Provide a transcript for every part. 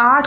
8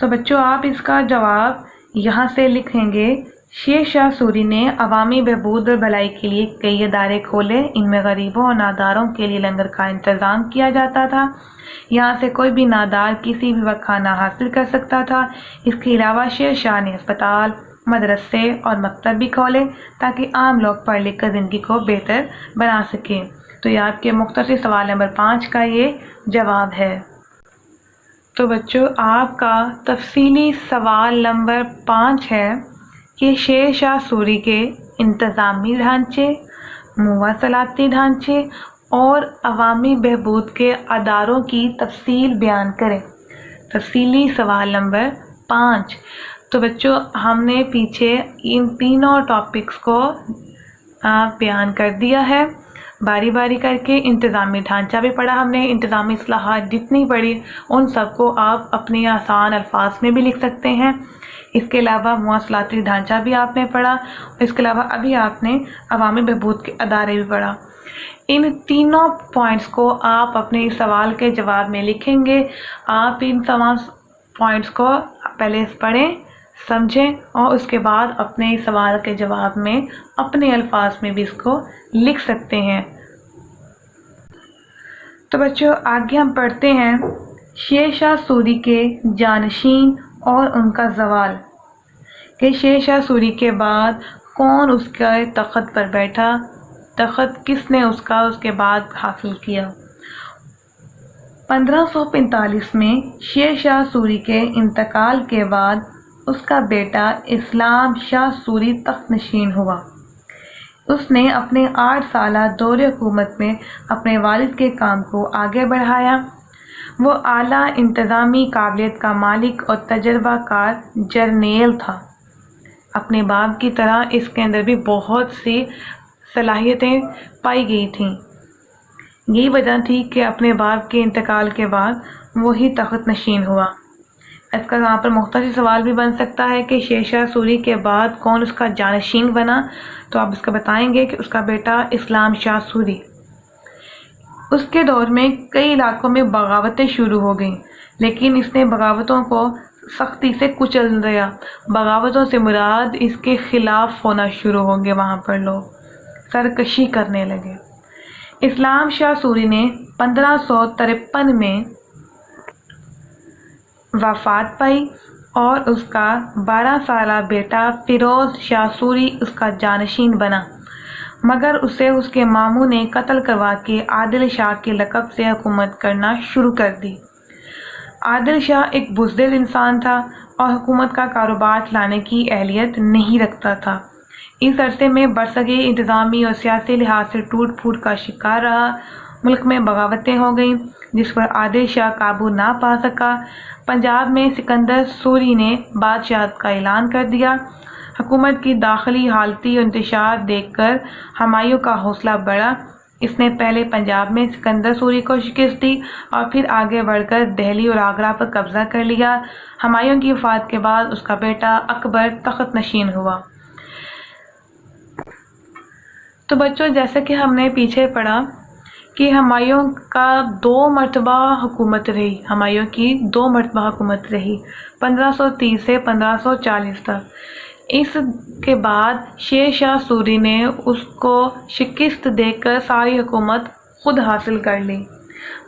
تو بچوں آپ اس کا جواب یہاں سے لکھیں گے، شیر شاہ سوری نے عوامی بہبود اور بھلائی کے لیے کئی ادارے کھولے، ان میں غریبوں اور ناداروں کے لیے لنگر کا انتظام کیا جاتا تھا، یہاں سے کوئی بھی نادار کسی بھی وقت کھانا حاصل کر سکتا تھا۔ اس کے علاوہ شیر شاہ نے اسپتال، مدرسے اور مکتب بھی کھولے تاکہ عام لوگ پڑھ لکھ کر زندگی کو بہتر بنا سکیں۔ تو یہ آپ کے مختصر سوال نمبر 5 کا یہ جواب ہے۔ تو بچوں آپ کا تفصیلی سوال نمبر 5 ہے کہ شیر شاہ سوری کے انتظامی ڈھانچے، مواصلاتی ڈھانچے اور عوامی بہبود کے اداروں کی تفصیل بیان کریں۔ تفصیلی سوال نمبر 5۔ تو بچوں ہم نے پیچھے ان تینوں ٹاپکس کو بیان کر دیا ہے باری باری کر کے۔ انتظامی ڈھانچہ بھی پڑھا ہم نے، انتظامی اصلاحات جتنی پڑھی ان سب کو آپ اپنے آسان الفاظ میں بھی لکھ سکتے ہیں۔ اس کے علاوہ مواصلاتی ڈھانچہ بھی آپ نے پڑھا، اس کے علاوہ ابھی آپ نے عوامی بہبود کے ادارے بھی پڑھا۔ ان تینوں پوائنٹس کو آپ اپنے اس سوال کے جواب میں لکھیں گے۔ آپ ان تمام پوائنٹس کو پہلے پڑھیں، سمجھیں اور اس کے بعد اپنے سوال کے جواب میں اپنے الفاظ میں بھی اس کو لکھ سکتے ہیں۔ تو بچوں آگے ہم پڑھتے ہیں شیر شاہ سوری کے جانشین اور ان کا زوال، کہ شیر شاہ سوری کے بعد کون اس کے تخت پر بیٹھا، تخت کس نے اس کے بعد حاصل کیا۔ 1545 میں شیر شاہ سوری کے انتقال کے بعد اس کا بیٹا اسلام شاہ سوری تخت نشین ہوا۔ اس نے اپنے 8 سالہ دور حکومت میں اپنے والد کے کام کو آگے بڑھایا۔ وہ اعلیٰ انتظامی قابلیت کا مالک اور تجربہ کار جرنیل تھا۔ اپنے باپ کی طرح اس کے اندر بھی بہت سی صلاحیتیں پائی گئی تھیں۔ یہی وجہ تھی کہ اپنے باپ کے انتقال کے بعد وہی تخت نشین ہوا۔ اس کا یہاں پر مختصر سوال بھی بن سکتا ہے کہ شیر شاہ سوری کے بعد کون اس کا جانشین بنا، تو آپ اس کا بتائیں گے کہ اس کا بیٹا اسلام شاہ سوری۔ اس کے دور میں کئی علاقوں میں بغاوتیں شروع ہو گئیں، لیکن اس نے بغاوتوں کو سختی سے کچل دیا۔ بغاوتوں سے مراد اس کے خلاف ہونا شروع ہو گئے، وہاں پر لوگ سرکشی کرنے لگے۔ اسلام شاہ سوری نے 1553 میں وفات پائی اور اس کا 12 سالہ بیٹا فیروز شاہ سوری اس کا جانشین بنا، مگر اسے اس کے ماموں نے قتل کروا کے عادل شاہ کے لقب سے حکومت کرنا شروع کر دی۔ عادل شاہ ایک بزدل انسان تھا اور حکومت کا کاروبار چلانے کی اہلیت نہیں رکھتا تھا۔ اس عرصے میں برصغیر انتظامی اور سیاسی لحاظ سے ٹوٹ پھوٹ کا شکار رہا۔ ملک میں بغاوتیں ہو گئیں جس پر عادل شاہ قابو نہ پا سکا۔ پنجاب میں سکندر سوری نے بادشاہت کا اعلان کر دیا۔ حکومت کی داخلی حالتی اور انتشار دیکھ کر ہمایوں کا حوصلہ بڑھا۔ اس نے پہلے پنجاب میں سکندر سوری کو شکست دی اور پھر آگے بڑھ کر دہلی اور آگرہ پر قبضہ کر لیا۔ ہمایوں کی وفات کے بعد اس کا بیٹا اکبر تخت نشین ہوا۔ تو بچوں جیسے کہ ہم نے پیچھے پڑھا کہ ہمایوں کا 2 مرتبہ حکومت رہی، ہمایوں کی 2 مرتبہ حکومت رہی 1530 سے 1540 تک۔ اس کے بعد شیر شاہ سوری نے اس کو شکست دے کر ساری حکومت خود حاصل کر لی،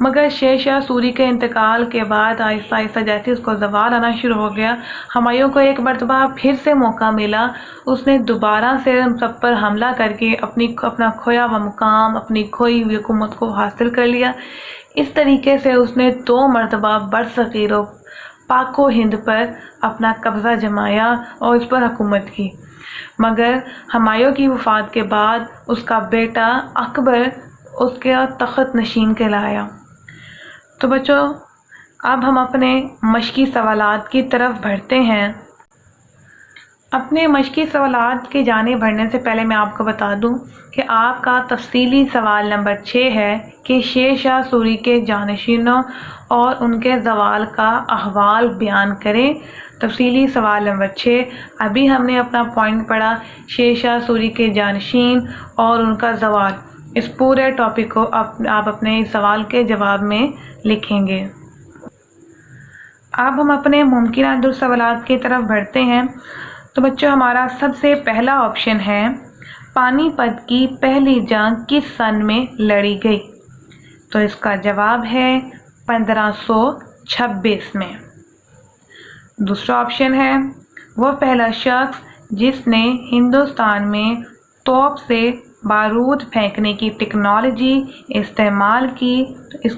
مگر شیر شاہ سوری کے انتقال کے بعد آہستہ آہستہ جیسے اس کو زوال آنا شروع ہو گیا، ہمایوں کو ایک مرتبہ پھر سے موقع ملا۔ اس نے دوبارہ سے ان سب پر حملہ کر کے اپنا کھویا ہوا مقام، اپنی کھوئی ہوئی حکومت کو حاصل کر لیا۔ اس طریقے سے اس نے 2 مرتبہ برصغیر و پاک و ہند پر اپنا قبضہ جمایا اور اس پر حکومت کی، مگر ہمایوں کی وفات کے بعد اس کا بیٹا اکبر اس کے تخت نشین کہلایا۔ تو بچوں اب ہم اپنے مشقی سوالات کی طرف بڑھتے ہیں۔ اپنے مشقی سوالات کے جانب بڑھنے سے پہلے میں آپ کو بتا دوں کہ آپ کا تفصیلی سوال نمبر 6 ہے کہ شیر شاہ سوری کے جانشینوں اور ان کے زوال کا احوال بیان کریں۔ تفصیلی سوال نمبر 6۔ ابھی ہم نے اپنا پوائنٹ پڑھا شیر شاہ سوری کے جانشین اور ان کا زوال۔ اس پورے ٹاپک کو آپ اپنے اس سوال کے جواب میں لکھیں گے۔ اب ہم اپنے ممکنہ درست سوالات کی طرف بڑھتے ہیں. تو بچوں ہمارا سب سے پہلا آپشن ہے پانی پت کی پہلی جنگ کس سن میں لڑی گئی؟ تو اس کا جواب ہے 1526 میں. دوسرا آپشن ہے وہ پہلا شخص جس نے ہندوستان میں توپ سے بارود پھینکنے کی ٹیکنالوجی استعمال کی. تو اس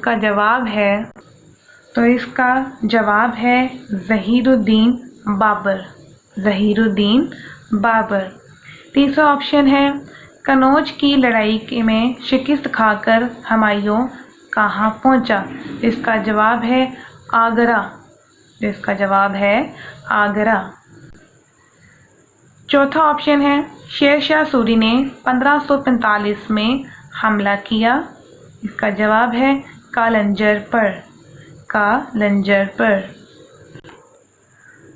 کا جواب ہے ظہیر الدین بابر. ظہیر الدین بابر. تیسرا آپشن ہے کنوج کی لڑائی میں شکست کھا کر ہمایوں کہاں پہنچا؟ اس کا جواب ہے آگرہ. اس کا جواب ہے آگرہ. چوتھا آپشن ہے شیر شاہ سوری نے 1545 میں حملہ کیا. اس کا جواب ہے کالنجر پر. کالنجر پر.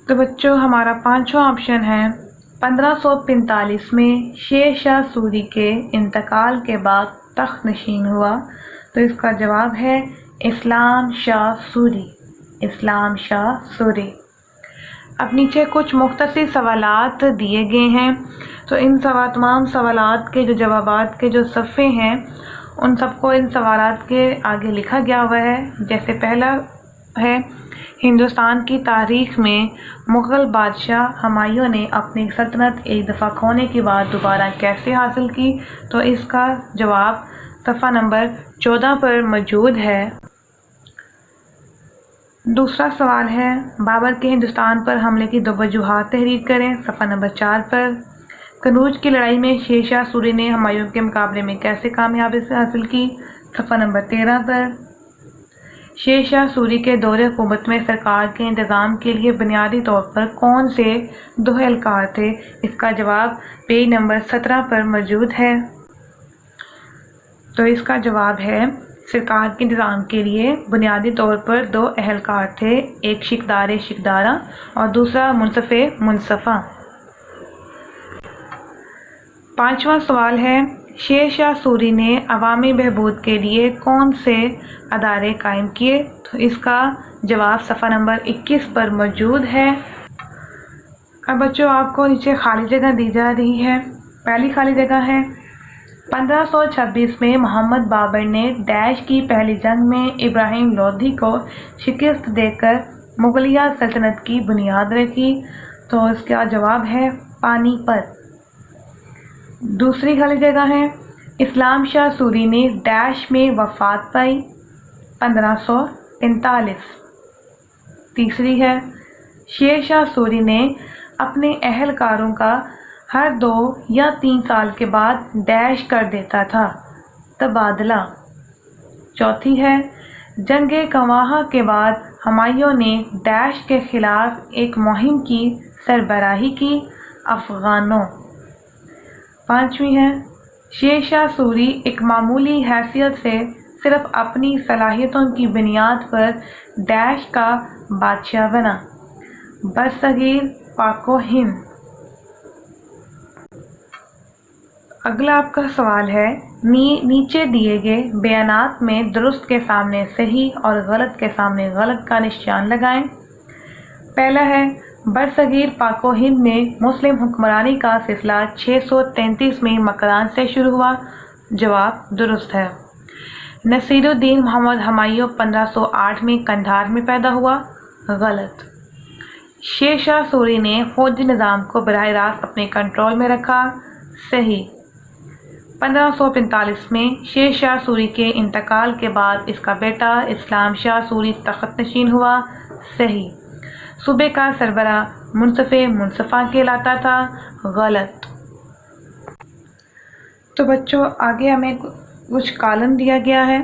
تو بچوں ہمارا پانچواں آپشن ہے 1545 میں شیر شاہ سوری کے انتقال کے بعد تخت نشین ہوا. تو اس کا جواب ہے اسلام شاہ سوری. اسلام شاہ سوری. اب نیچے کچھ مختصر سوالات دیے گئے ہیں. تو ان تمام سوالات کے جو جوابات کے جو صفحے ہیں ان سب کو ان سوالات کے آگے لکھا گیا ہوا ہے. جیسے پہلا ہے ہندوستان کی تاریخ میں مغل بادشاہ ہمایوں نے اپنی سلطنت ایک دفعہ کھونے کے بعد دوبارہ کیسے حاصل کی؟ تو اس کا جواب صفحہ نمبر 14 پر موجود ہے. دوسرا سوال ہے بابر کے ہندوستان پر حملے کی 2 وجوہات تحریر کریں. صفحہ نمبر 4 پر. کنوج کی لڑائی میں شیر شاہ سوری نے ہمایوں کے مقابلے میں کیسے کامیابی سے حاصل کی؟ صفحہ نمبر 13 پر. شیر شاہ سوری کے دور حکومت میں سرکار کے انتظام کے لیے بنیادی طور پر کون سے 2 اہلکار تھے؟ اس کا جواب پیج نمبر 17 پر موجود ہے. تو اس کا جواب ہے سرکار کے انتظام کے لیے بنیادی طور پر 2 اہلکار تھے. ایک شکدار شکدارہ اور دوسرا منصف منصفہ. پانچواں سوال ہے شیر شاہ سوری نے عوامی بہبود کے لیے کون سے ادارے قائم کیے؟ تو اس کا جواب صفحہ نمبر 21 پر موجود ہے. اب بچوں آپ کو نیچے خالی جگہ دی جا رہی ہے. پہلی خالی جگہ ہے 1526 میں محمد بابر نے ڈیش کی پہلی جنگ میں ابراہیم لودھی کو شکست دے کر مغلیہ سلطنت کی بنیاد رکھی. تو اس کا جواب ہے پانی پت. دوسری خالی جگہ ہے اسلام شاہ سوری نے ڈیش میں وفات پائی 1545. تیسری ہے شیر شاہ سوری نے اپنے اہلکاروں کا ہر 2 یا 3 سال کے بعد ڈیش کر دیتا تھا تبادلہ. چوتھی ہے جنگ کنواہا کے بعد ہمایوں نے ڈیش کے خلاف ایک مہم کی سربراہی کی افغانوں. پانچویں ہے شیر شاہ سوری ایک معمولی حیثیت سے صرف اپنی صلاحیتوں کی بنیاد پر ڈیش کا بادشاہ بنا برصغیر پاک و ہند. اگلا آپ کا سوال ہے نیچے دیے گئے بیانات میں درست کے سامنے صحیح اور غلط کے سامنے غلط کا نشان لگائیں. پہلا ہے برصغیر پاک و ہند میں مسلم حکمرانی کا سلسلہ 633 میں مکران سے شروع ہوا. جواب درست ہے. نصیر الدین محمد ہمایوں 1508 میں قندھار میں پیدا ہوا. غلط. شیر شاہ سوری نے فوجی نظام کو براہ راست اپنے کنٹرول میں رکھا. صحیح. 1545 میں شیر شاہ سوری کے انتقال کے بعد اس کا بیٹا اسلام شاہ سوری تخت نشین ہوا. صحیح. صوبے کا سربراہ منصف منصفہ کہلاتا تھا. غلط. تو بچوں آگے ہمیں کچھ کالم دیا گیا ہے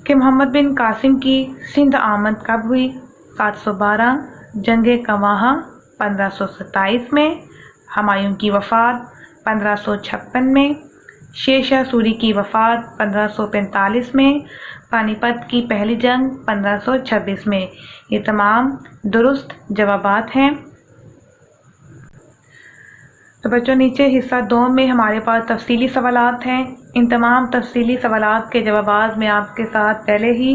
کہ محمد بن قاسم کی سندھ آمد کب ہوئی؟ 712. جنگ کنواہا 1527 میں. ہمایوں کی وفات 1556 میں. شیر شاہ سوری کی وفات 1545 میں. پانی پت کی پہلی جنگ 1526 میں. یہ تمام درست جوابات ہیں. تو بچوں نیچے حصہ 2 میں ہمارے پاس تفصیلی سوالات ہیں. ان تمام تفصیلی سوالات کے جوابات میں آپ کے ساتھ پہلے ہی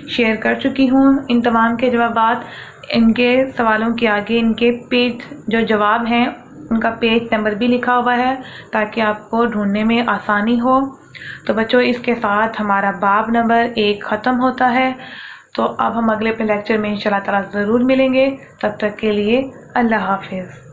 شیئر کر چکی ہوں۔ ان تمام کے جوابات ان کے سوالوں کے آگے ان کے پیج جو جواب ہیں ان کا پیج نمبر بھی لکھا ہوا ہے تاکہ آپ کو ڈھونڈنے میں آسانی ہو۔ تو بچوں اس کے ساتھ ہمارا باب نمبر 1 ختم ہوتا ہے۔ تو اب ہم اگلے اپنے لیکچر میں انشاءاللہ تعالیٰ ضرور ملیں گے۔ تب تک کے لیے اللہ حافظ۔